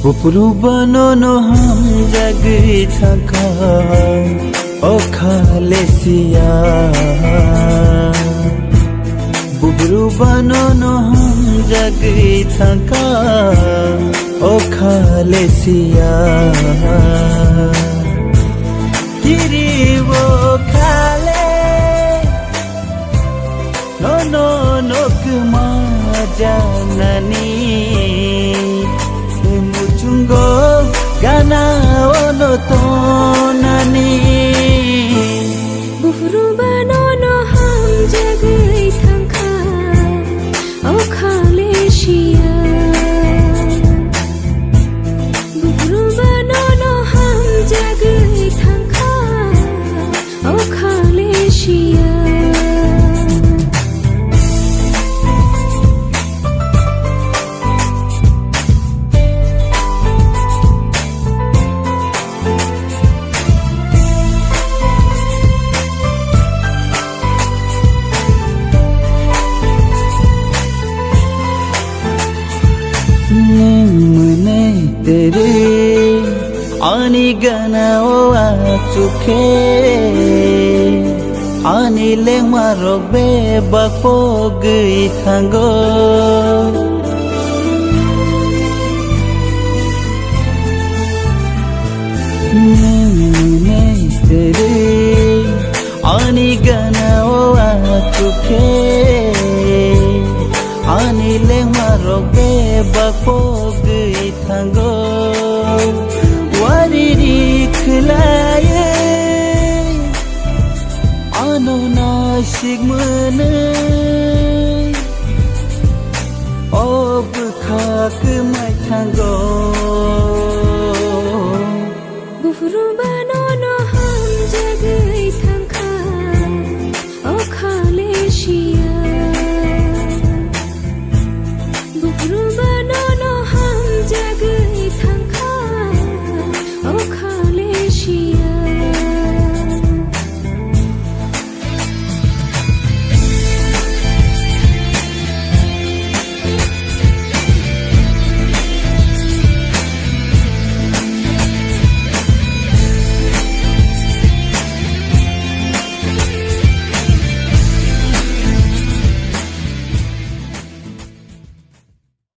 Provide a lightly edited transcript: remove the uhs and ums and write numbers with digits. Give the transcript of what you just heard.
Bupruban no ham jagi thaka o khalesia Bupruban no ham jagi thaka o khalesia Kiri wo khale no kuma janani Muchungo gana ono tonani Bufruban no ham jagai thangkha o khalesia Bufruban no ham jagai thangkha o khalesia तेरे आनी गना ओ आचुखे आनी ले मारो बे बको गई थांगो तेरे आनी गना ओ आचुखे आनी ले मारो बे बको गई थांगो वारी खलाये आनो नाशिक मने ओ बखाक माय थांगो